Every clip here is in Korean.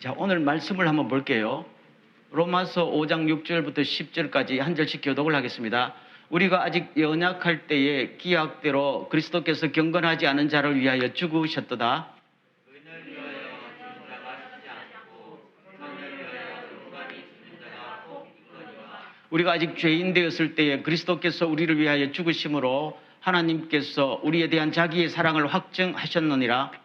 자, 오늘 말씀을 한번 볼게요. 로마서 5장 6절부터 10절까지 한 절씩 교독을 하겠습니다. 우리가 아직 연약할 때에 기약대로 그리스도께서 경건하지 않은 자를 위하여 죽으셨도다. 우리가 아직 죄인 되었을 때에 그리스도께서 우리를 위하여 죽으심으로 하나님께서 우리에 대한 자기의 사랑을 확증하셨느니라.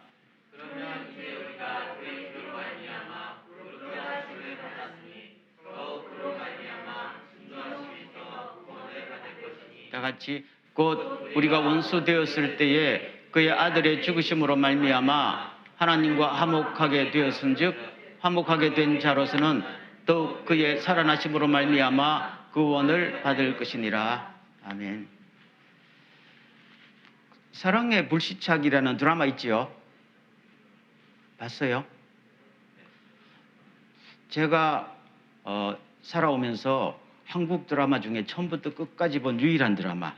다 같이 곧 우리가 원수 되었을 때에 그의 아들의 죽으심으로 말미암아 하나님과 화목하게 되었은즉 화목하게 된 자로서는 더욱 그의 살아나심으로 말미암아 구원을 받을 것이니라. 아멘. 사랑의 불시착이라는 드라마 있지요? 봤어요? 제가 살아오면서 한국 드라마 중에 처음부터 끝까지 본 유일한 드라마.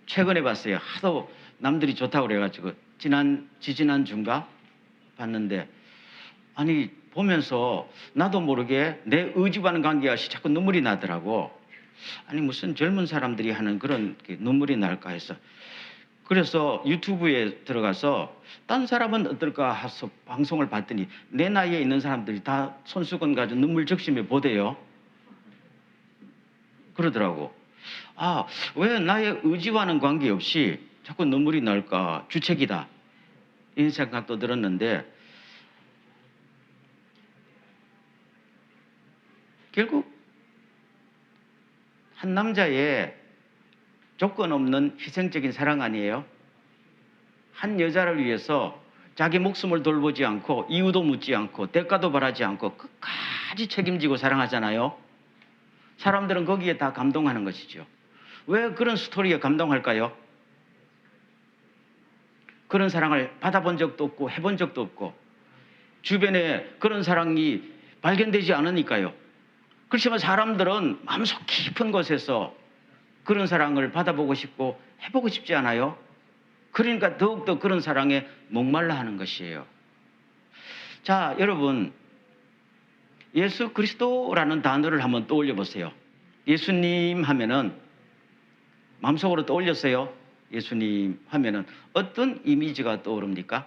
최근에 봤어요. 하도 남들이 좋다고 그래가지고 지지난 주인가 봤는데, 아니 보면서 나도 모르게 내 의지와는 관계없이 자꾸 눈물이 나더라고. 아니 무슨 젊은 사람들이 하는 그런 눈물이 날까 해서, 그래서 유튜브에 들어가서 딴 사람은 어떨까 해서 방송을 봤더니 내 나이에 있는 사람들이 다 손수건 가지고 눈물 적시며 보대요. 그러더라고. 아, 왜 나의 의지와는 관계없이 자꾸 눈물이 날까? 주책이다. 이런 생각도 들었는데, 결국 한 남자의 조건 없는 희생적인 사랑 아니에요? 한 여자를 위해서 자기 목숨을 돌보지 않고 이유도 묻지 않고 대가도 바라지 않고 끝까지 책임지고 사랑하잖아요. 사람들은 거기에 다 감동하는 것이죠. 왜 그런 스토리에 감동할까요? 그런 사랑을 받아본 적도 없고 해본 적도 없고 주변에 그런 사랑이 발견되지 않으니까요. 그렇지만 사람들은 마음속 깊은 곳에서 그런 사랑을 받아보고 싶고 해보고 싶지 않아요? 그러니까 더욱더 그런 사랑에 목말라 하는 것이에요. 자, 여러분, 예수 그리스도라는 단어를 한번 떠올려 보세요. 예수님 하면은 마음속으로 떠올렸어요. 예수님 하면은 어떤 이미지가 떠오릅니까?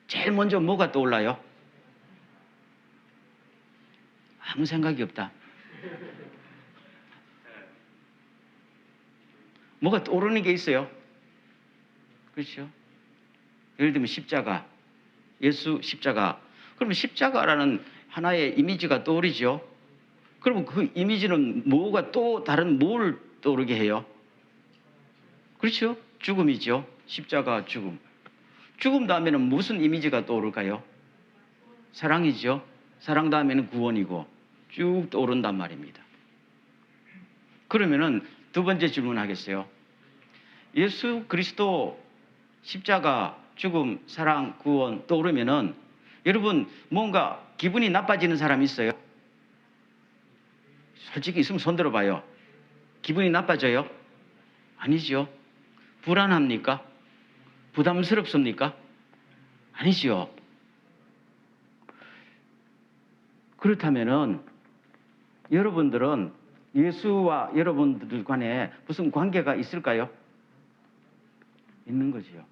제일 먼저 뭐가 떠올라요? 아무 생각이 없다. 뭐가 떠오르는 게 있어요? 그렇죠? 예를 들면 십자가, 예수 십자가. 그러면 십자가라는 하나의 이미지가 떠오르죠? 그러면 그 이미지는 뭐가 또 다른 뭘 떠오르게 해요? 그렇죠? 죽음이죠. 십자가 죽음. 죽음 다음에는 무슨 이미지가 떠오를까요? 사랑이죠. 사랑 다음에는 구원이고 쭉 떠오른단 말입니다. 그러면은 두 번째 질문하겠어요. 예수 그리스도 십자가, 죽음, 사랑, 구원 떠오르면은 여러분 뭔가 기분이 나빠지는 사람 있어요? 솔직히 있으면 손 들어봐요. 기분이 나빠져요? 아니죠. 불안합니까? 부담스럽습니까? 아니죠. 그렇다면은 여러분들은 예수와 여러분들 간에 무슨 관계가 있을까요? 있는 거지요.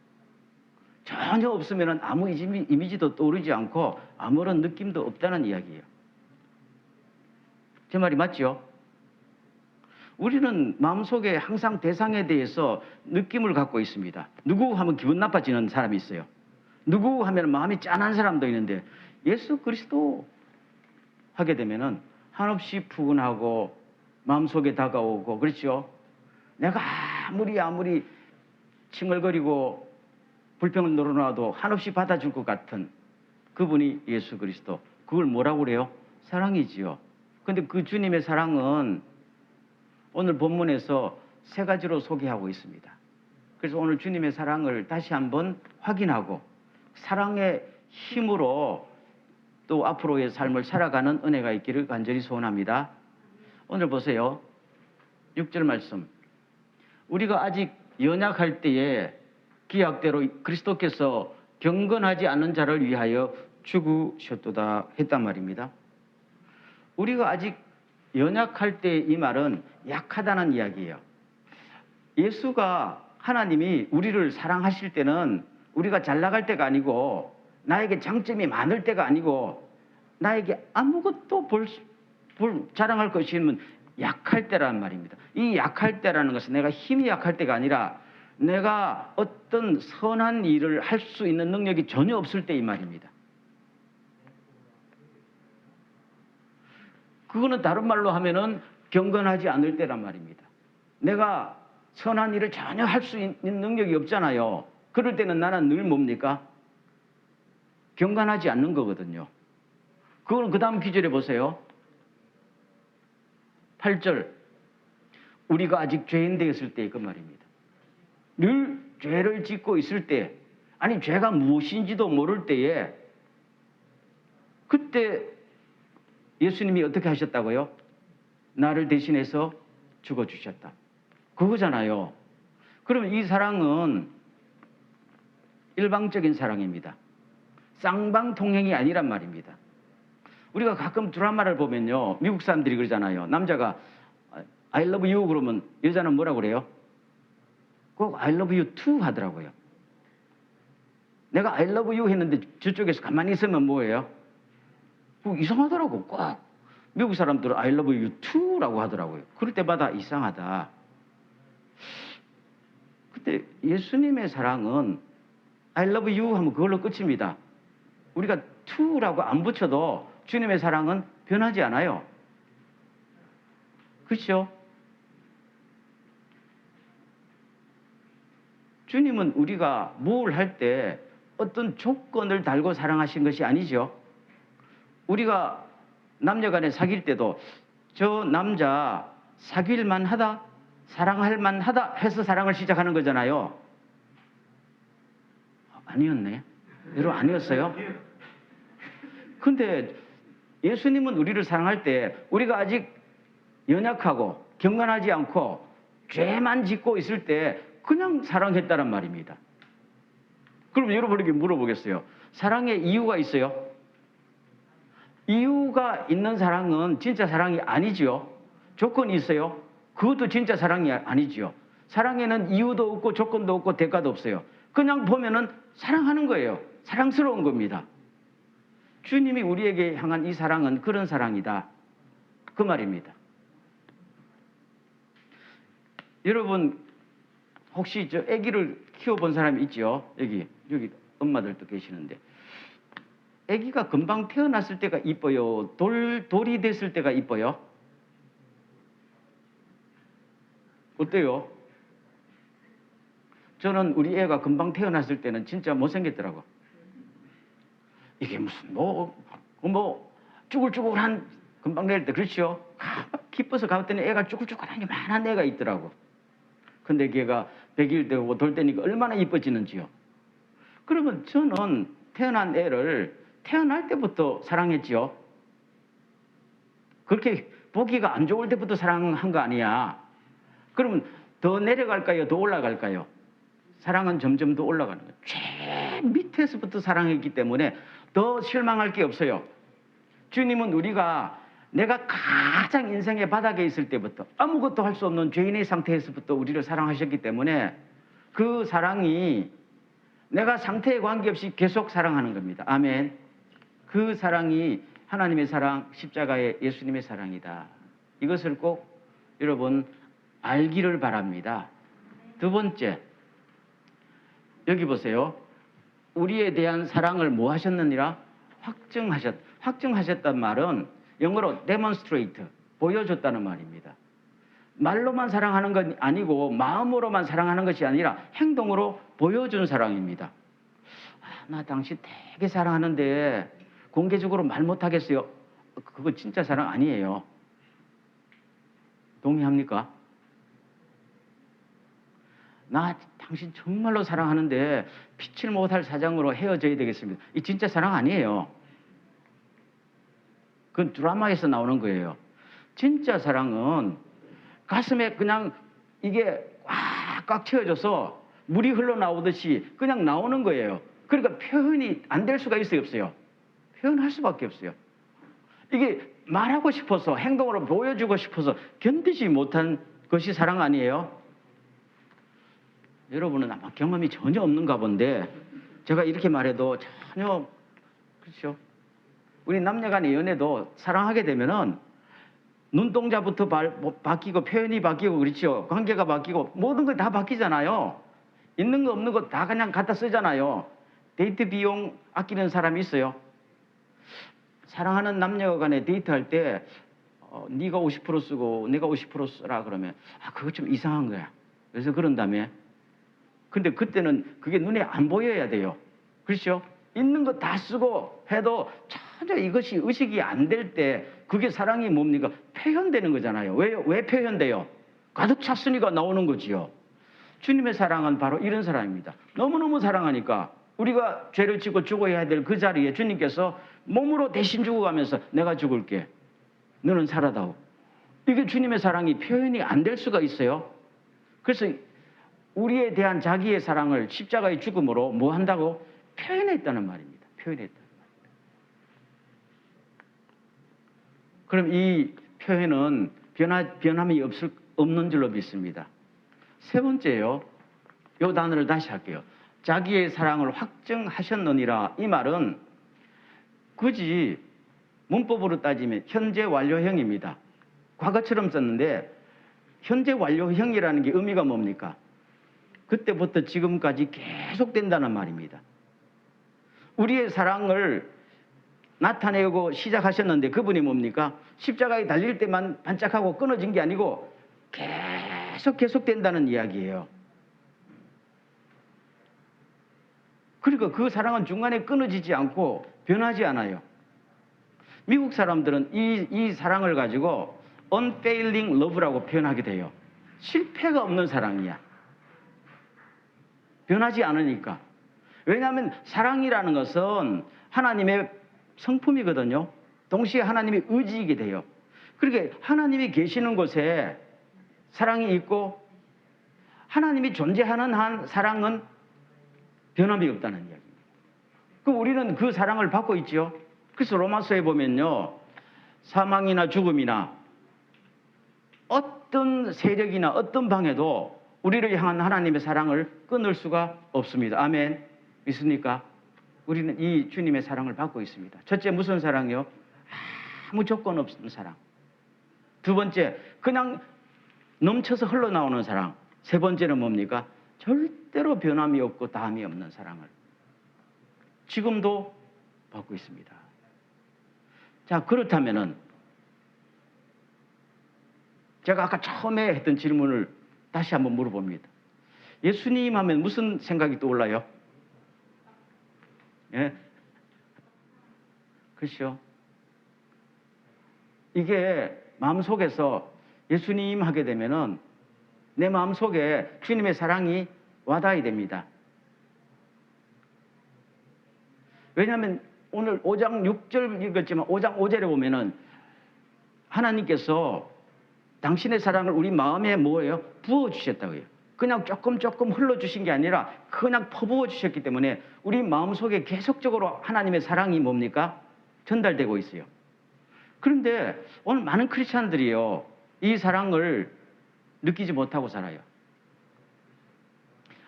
전혀 없으면 아무 이미지도 떠오르지 않고 아무런 느낌도 없다는 이야기예요. 제 말이 맞죠? 우리는 마음속에 항상 대상에 대해서 느낌을 갖고 있습니다. 누구 하면 기분 나빠지는 사람이 있어요. 누구 하면 마음이 짠한 사람도 있는데 예수 그리스도 하게 되면은 한없이 푸근하고 마음속에 다가오고, 그렇죠? 내가 아무리 칭얼거리고 불평을 늘어놔도 한없이 받아줄 것 같은 그분이 예수 그리스도. 그걸 뭐라고 그래요? 사랑이지요. 근데 그 주님의 사랑은 오늘 본문에서 세 가지로 소개하고 있습니다. 그래서 오늘 주님의 사랑을 다시 한번 확인하고 사랑의 힘으로 또 앞으로의 삶을 살아가는 은혜가 있기를 간절히 소원합니다. 오늘 보세요. 6절 말씀. 우리가 아직 연약할 때에 기약대로 그리스도께서 경건하지 않는 자를 위하여 죽으셨도다 했단 말입니다. 우리가 아직 연약할 때 이 말은 약하다는 이야기예요. 예수가 하나님이 우리를 사랑하실 때는 우리가 잘 나갈 때가 아니고 나에게 장점이 많을 때가 아니고 나에게 아무것도 자랑할 것이 없는 약할 때라는 말입니다. 이 약할 때라는 것은 내가 힘이 약할 때가 아니라 내가 어떤 선한 일을 할 수 있는 능력이 전혀 없을 때이 말입니다. 그거는 다른 말로 하면은 경건하지 않을 때란 말입니다. 내가 선한 일을 전혀 할 수 있는 능력이 없잖아요. 그럴 때는 나는 늘 뭡니까? 경건하지 않는 거거든요. 그걸 그 다음 기절에 보세요. 8절. 우리가 아직 죄인 되었을 때의 그 말입니다. 늘 죄를 짓고 있을 때, 아니 죄가 무엇인지도 모를 때에 그때 예수님이 어떻게 하셨다고요? 나를 대신해서 죽어주셨다. 그거잖아요. 그러면 이 사랑은 일방적인 사랑입니다. 쌍방통행이 아니란 말입니다. 우리가 가끔 드라마를 보면요, 미국 사람들이 그러잖아요. 남자가 I love you 그러면 여자는 뭐라고 그래요? 꼭 I love you too 하더라고요. 내가 I love you 했는데 저쪽에서 가만히 있으면 뭐예요? 이상하더라고. 꼭 미국 사람들은 I love you too라고 하더라고요. 그럴 때마다 이상하다. 근데 예수님의 사랑은 I love you 하면 그걸로 끝입니다. 우리가 too라고 안 붙여도 주님의 사랑은 변하지 않아요. 그렇죠? 주님은 우리가 뭘 할 때 어떤 조건을 달고 사랑하신 것이 아니죠. 우리가 남녀간에 사귈 때도 저 남자 사귈 만하다, 사랑할 만하다 해서 사랑을 시작하는 거잖아요. 아니었네. 여러분 아니었어요? 근데 예수님은 우리를 사랑할 때 우리가 아직 연약하고 경건하지 않고 죄만 짓고 있을 때 그냥 사랑했다란 말입니다. 그럼 여러분에게 물어보겠어요. 사랑에 이유가 있어요? 이유가 있는 사랑은 진짜 사랑이 아니지요. 조건이 있어요. 그것도 진짜 사랑이 아니지요. 사랑에는 이유도 없고 조건도 없고 대가도 없어요. 그냥 보면은 사랑하는 거예요. 사랑스러운 겁니다. 주님이 우리에게 향한 이 사랑은 그런 사랑이다. 그 말입니다. 여러분 혹시 저 아기를 키워본 사람이 있죠? 여기 엄마들도 계시는데 아기가 금방 태어났을 때가 이뻐요? 돌이 됐을 때가 이뻐요? 어때요? 저는 우리 애가 금방 태어났을 때는 진짜 못생겼더라고. 이게 무슨 쭈글쭈글한 금방 낼 때 그렇죠? 기뻐서 가봤더니 애가 쭈글쭈글한 이만한 애가 있더라고. 근데 걔가 100일 되고 돌 때니까 얼마나 이뻐지는지요. 그러면 저는 태어난 애를 태어날 때부터 사랑했지요. 그렇게 보기가 안 좋을 때부터 사랑한 거 아니야. 그러면 더 내려갈까요? 더 올라갈까요? 사랑은 점점 더 올라가는 거예요. 제일 밑에서부터 사랑했기 때문에 더 실망할 게 없어요. 주님은 우리가 내가 가장 인생의 바닥에 있을 때부터 아무것도 할 수 없는 죄인의 상태에서부터 우리를 사랑하셨기 때문에 그 사랑이 내가 상태에 관계없이 계속 사랑하는 겁니다. 아멘. 그 사랑이 하나님의 사랑, 십자가의 예수님의 사랑이다. 이것을 꼭 여러분 알기를 바랍니다. 두 번째, 여기 보세요. 우리에 대한 사랑을 뭐 하셨느니라? 확증하셨단 말은 영어로 demonstrate, 보여줬다는 말입니다. 말로만 사랑하는 건 아니고 마음으로만 사랑하는 것이 아니라 행동으로 보여준 사랑입니다. 나 당신 되게 사랑하는데 공개적으로 말 못하겠어요. 그거 진짜 사랑 아니에요. 동의합니까? 나 당신 정말로 사랑하는데 피칠 못할 사정으로 헤어져야 되겠습니다. 이 진짜 사랑 아니에요. 그건 드라마에서 나오는 거예요. 진짜 사랑은 가슴에 그냥 이게 꽉 채워져서 물이 흘러나오듯이 그냥 나오는 거예요. 그러니까 표현이 안 될 수가 있어요, 없어요? 표현할 수밖에 없어요. 이게 말하고 싶어서 행동으로 보여주고 싶어서 견디지 못한 것이 사랑 아니에요? 여러분은 아마 경험이 전혀 없는가 본데 제가 이렇게 말해도 전혀 그렇죠. 우리 남녀간의 연애도 사랑하게 되면은 눈동자부터 바뀌고 표현이 바뀌고 그렇죠. 관계가 바뀌고 모든 거 다 바뀌잖아요. 있는 거 없는 거 다 그냥 갖다 쓰잖아요. 데이트 비용 아끼는 사람이 있어요. 사랑하는 남녀 간에 데이트할 때 네가 50% 쓰고 내가 50% 쓰라 그러면 그거 좀 이상한 거야. 그래서 그런 다음에 근데 그때는 그게 눈에 안 보여야 돼요. 그렇죠? 있는 거 다 쓰고 해도 전혀 이것이 의식이 안 될 때 그게 사랑이 뭡니까? 표현되는 거잖아요. 왜 표현돼요? 가득 찼으니까 나오는 거지요. 주님의 사랑은 바로 이런 사랑입니다. 너무너무 사랑하니까 우리가 죄를 짓고 죽어야 될 그 자리에 주님께서 몸으로 대신 죽어가면서 내가 죽을게. 너는 살아다오. 이게 주님의 사랑이 표현이 안 될 수가 있어요. 그래서 우리에 대한 자기의 사랑을 십자가의 죽음으로 뭐 한다고? 표현했다는 말입니다. 표현했다는 말입니다. 그럼 이 표현은 변함이 없는 줄로 믿습니다. 세 번째요. 이 단어를 다시 할게요. 자기의 사랑을 확증하셨느니라. 이 말은 굳이 문법으로 따지면 현재 완료형입니다. 과거처럼 썼는데 현재 완료형이라는 게 의미가 뭡니까? 그때부터 지금까지 계속된다는 말입니다. 우리의 사랑을 나타내고 시작하셨는데 그분이 뭡니까? 십자가에 달릴 때만 반짝하고 끊어진 게 아니고 계속된다는 이야기예요. 그러니까 그 사랑은 중간에 끊어지지 않고 변하지 않아요. 미국 사람들은 이 사랑을 가지고 unfailing love라고 표현하게 돼요. 실패가 없는 사랑이야. 변하지 않으니까. 왜냐하면 사랑이라는 것은 하나님의 성품이거든요. 동시에 하나님의 의지이게 돼요. 그러니까 하나님이 계시는 곳에 사랑이 있고 하나님이 존재하는 한 사랑은 변함이 없다는 이야기입니다. 그럼 우리는 그 사랑을 받고 있죠. 그래서 로마서에 보면요. 사망이나 죽음이나 어떤 세력이나 어떤 방해도 우리를 향한 하나님의 사랑을 끊을 수가 없습니다. 아멘. 믿습니까? 우리는 이 주님의 사랑을 받고 있습니다. 첫째 무슨 사랑이요? 아무 조건 없는 사랑. 두 번째 그냥 넘쳐서 흘러나오는 사랑. 세 번째는 뭡니까? 절대로 변함이 없고 다함이 없는 사랑을 지금도 받고 있습니다. 자, 그렇다면은 제가 아까 처음에 했던 질문을 다시 한번 물어봅니다. 예수님 하면 무슨 생각이 떠올라요? 예? 그렇죠? 이게 마음속에서 예수님 하게 되면은 내 마음속에 주님의 사랑이 와닿아야 됩니다. 왜냐하면 오늘 5장 6절 읽었지만 5장 5절에 보면은 하나님께서 당신의 사랑을 우리 마음에 뭐예요? 부어주셨다고요. 그냥 조금 흘러주신 게 아니라 그냥 퍼부어 주셨기 때문에 우리 마음속에 계속적으로 하나님의 사랑이 뭡니까? 전달되고 있어요. 그런데 오늘 많은 크리스찬들이요. 이 사랑을 느끼지 못하고 살아요.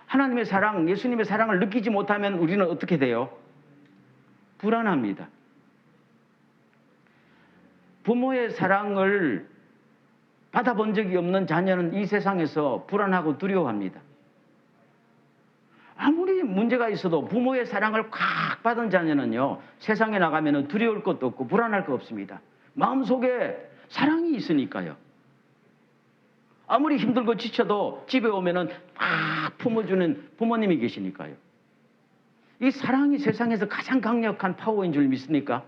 하나님의 사랑, 예수님의 사랑을 느끼지 못하면 우리는 어떻게 돼요? 불안합니다. 부모의 사랑을 받아본 적이 없는 자녀는 이 세상에서 불안하고 두려워합니다. 아무리 문제가 있어도 부모의 사랑을 꽉 받은 자녀는요, 세상에 나가면 두려울 것도 없고 불안할 거 없습니다. 마음속에 사랑이 있으니까요. 아무리 힘들고 지쳐도 집에 오면은 막 품어주는 부모님이 계시니까요. 이 사랑이 세상에서 가장 강력한 파워인 줄 믿습니까?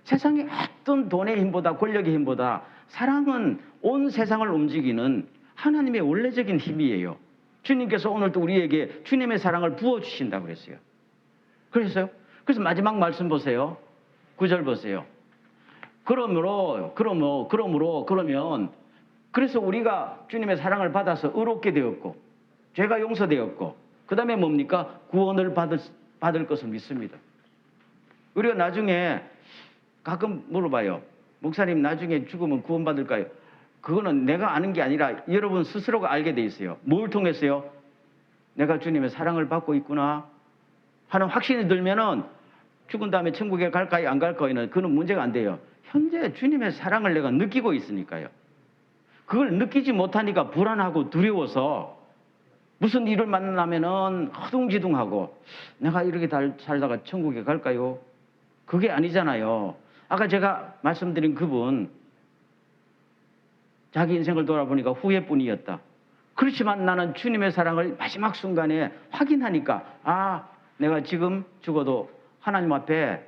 세상의 어떤 돈의 힘보다 권력의 힘보다 사랑은 온 세상을 움직이는 하나님의 원래적인 힘이에요. 주님께서 오늘도 우리에게 주님의 사랑을 부어주신다고 그랬어요. 그래서 마지막 말씀 보세요. 9절 보세요. 그러면 그래서 우리가 주님의 사랑을 받아서 의롭게 되었고 죄가 용서되었고 그 다음에 뭡니까? 구원을 받을 것을 믿습니다. 우리가 나중에 가끔 물어봐요. 목사님 나중에 죽으면 구원받을까요? 그거는 내가 아는 게 아니라 여러분 스스로가 알게 돼 있어요. 뭘 통해서요? 내가 주님의 사랑을 받고 있구나 하는 확신이 들면은 죽은 다음에 천국에 갈까요? 안 갈까요는 그건 문제가 안 돼요. 현재 주님의 사랑을 내가 느끼고 있으니까요. 그걸 느끼지 못하니까 불안하고 두려워서 무슨 일을 만나면은 허둥지둥하고 내가 이렇게 살다가 천국에 갈까요? 그게 아니잖아요. 아까 제가 말씀드린 그분 자기 인생을 돌아보니까 후회뿐이었다. 그렇지만 나는 주님의 사랑을 마지막 순간에 확인하니까 아, 내가 지금 죽어도 하나님 앞에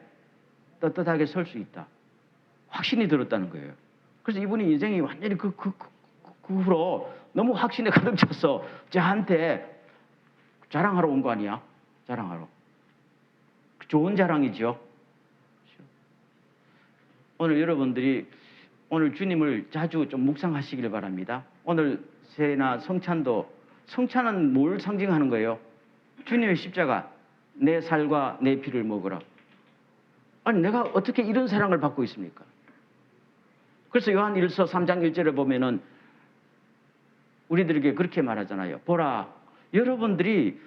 떳떳하게 설 수 있다. 확신이 들었다는 거예요. 그래서 이분이 인생이 완전히 그 후로 너무 확신에 가득 찼어. 저한테 자랑하러 온 거 아니야? 자랑하러. 좋은 자랑이죠. 오늘 여러분들이 오늘 주님을 자주 좀 묵상하시길 바랍니다. 오늘 세나 성찬은 뭘 상징하는 거예요? 주님의 십자가, 내 살과 내 피를 먹으라. 아니 내가 어떻게 이런 사랑을 받고 있습니까? 그래서 요한 1서 3장 1절에 보면은 우리들에게 그렇게 말하잖아요. 보라, 여러분들이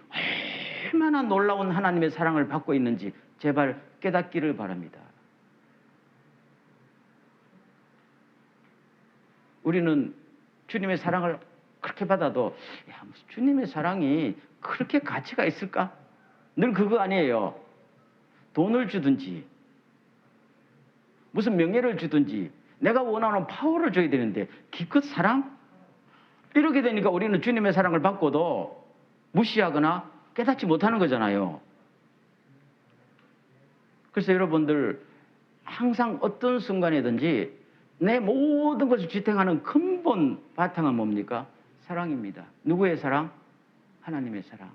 얼마나 놀라운 하나님의 사랑을 받고 있는지 제발 깨닫기를 바랍니다. 우리는 주님의 사랑을 그렇게 받아도 주님의 사랑이 그렇게 가치가 있을까? 늘 그거 아니에요. 돈을 주든지 무슨 명예를 주든지 내가 원하는 파워를 줘야 되는데 기껏 사랑? 이렇게 되니까 우리는 주님의 사랑을 받고도 무시하거나 깨닫지 못하는 거잖아요. 그래서 여러분들 항상 어떤 순간이든지 내 모든 것을 지탱하는 근본 바탕은 뭡니까? 사랑입니다. 누구의 사랑? 하나님의 사랑.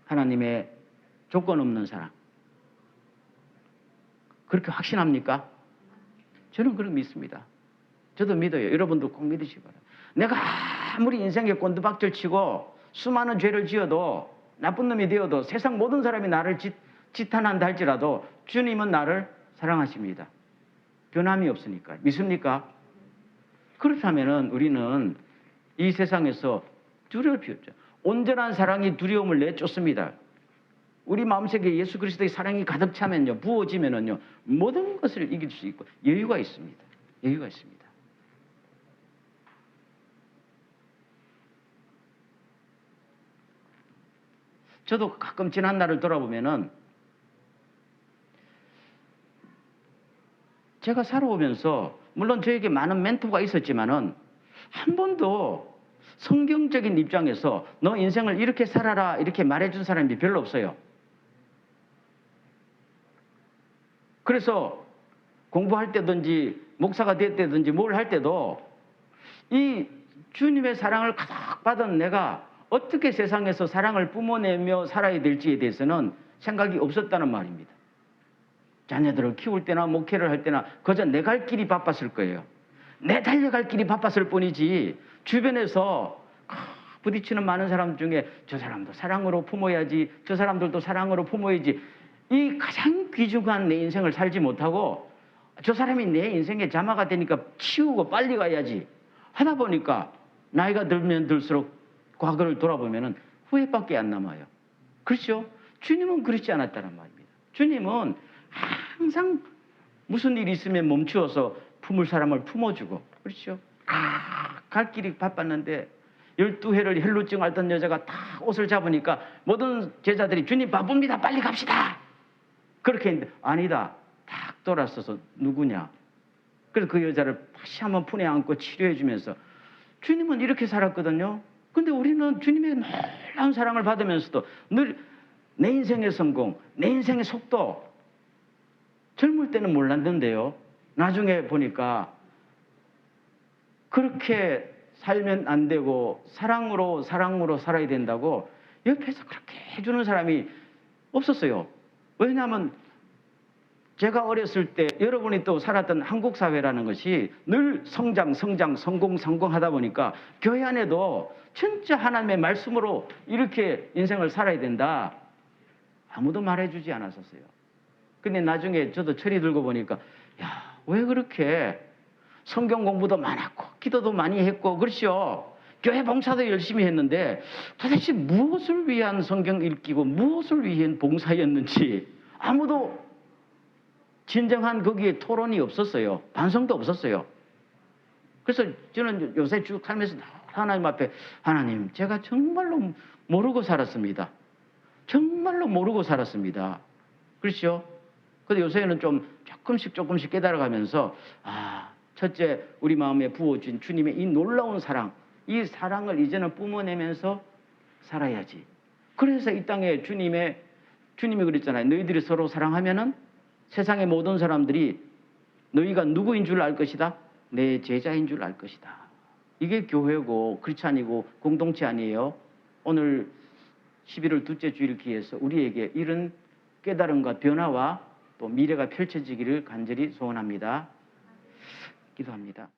하나님의 조건 없는 사랑. 그렇게 확신합니까? 저는 그렇게 믿습니다. 저도 믿어요. 여러분도 꼭 믿으시기 바랍니다. 내가 아무리 인생에 꼰두박질 치고 수많은 죄를 지어도 나쁜 놈이 되어도 세상 모든 사람이 나를 지탄한다 할지라도 주님은 나를 사랑하십니다. 변함이 없으니까. 믿습니까? 그렇다면 우리는 이 세상에서 두려울 필요 없죠. 온전한 사랑이 두려움을 내쫓습니다. 우리 마음속에 예수 그리스도의 사랑이 가득 차면요, 부어지면은요, 모든 것을 이길 수 있고 여유가 있습니다. 여유가 있습니다. 저도 가끔 지난 날을 돌아보면은 제가 살아오면서 물론 저에게 많은 멘토가 있었지만은 한 번도 성경적인 입장에서 너 인생을 이렇게 살아라 이렇게 말해준 사람이 별로 없어요. 그래서 공부할 때든지 목사가 됐다든지 뭘 할 때도 이 주님의 사랑을 가득 받은 내가 어떻게 세상에서 사랑을 뿜어내며 살아야 될지에 대해서는 생각이 없었다는 말입니다. 자녀들을 키울 때나 목회를 할 때나 그저 내 갈 길이 바빴을 거예요. 내 달려갈 길이 바빴을 뿐이지 주변에서 부딪히는 많은 사람 중에 저 사람도 사랑으로 품어야지, 저 사람들도 사랑으로 품어야지, 이 가장 귀중한 내 인생을 살지 못하고 저 사람이 내 인생의 자마가 되니까 치우고 빨리 가야지 하다 보니까 나이가 들면 들수록 과거를 돌아보면 후회밖에 안 남아요. 그렇죠? 주님은 그렇지 않았다는 말입니다. 주님은 항상 무슨 일이 있으면 멈추어서 품을 사람을 품어주고, 그렇죠? 갈 길이 바빴는데 12회를 혈루증 앓던 여자가 다 옷을 잡으니까 모든 제자들이 주님 바쁩니다. 빨리 갑시다. 그렇게 했는데 아니다. 딱 돌아서서 누구냐? 그래서 그 여자를 다시 한번 품에 안고 치료해 주면서 주님은 이렇게 살았거든요. 근데 우리는 주님의 놀라운 사랑을 받으면서도 늘 내 인생의 성공, 내 인생의 속도, 젊을 때는 몰랐는데요. 나중에 보니까 그렇게 살면 안 되고 사랑으로 살아야 된다고 옆에서 그렇게 해주는 사람이 없었어요. 왜냐하면 제가 어렸을 때 여러분이 또 살았던 한국 사회라는 것이 늘 성장, 성공하다 보니까 교회 안에도 진짜 하나님의 말씀으로 이렇게 인생을 살아야 된다. 아무도 말해주지 않았었어요. 근데 나중에 저도 철이 들고 보니까 야, 왜 그렇게 성경 공부도 많았고 기도도 많이 했고 그렇죠. 교회 봉사도 열심히 했는데 도대체 무엇을 위한 성경 읽기고 무엇을 위한 봉사였는지 아무도 진정한 거기에 토론이 없었어요. 반성도 없었어요. 그래서 저는 요새 쭉 살면서 하나님 앞에 하나님 제가 정말로 모르고 살았습니다. 정말로 모르고 살았습니다. 그렇죠? 근데 요새는 좀 조금씩 깨달아가면서 첫째 우리 마음에 부어준 주님의 이 놀라운 사랑, 이 사랑을 이제는 뿜어내면서 살아야지. 그래서 이 땅에 주님이 그랬잖아요. 너희들이 서로 사랑하면은 세상의 모든 사람들이 너희가 누구인 줄 알 것이다. 내 제자인 줄 알 것이다. 이게 교회고 크리스찬이고 공동체 아니에요. 오늘 11월 둘째 주일 기해서 우리에게 이런 깨달음과 변화와 또 미래가 펼쳐지기를 간절히 소원합니다. 기도합니다.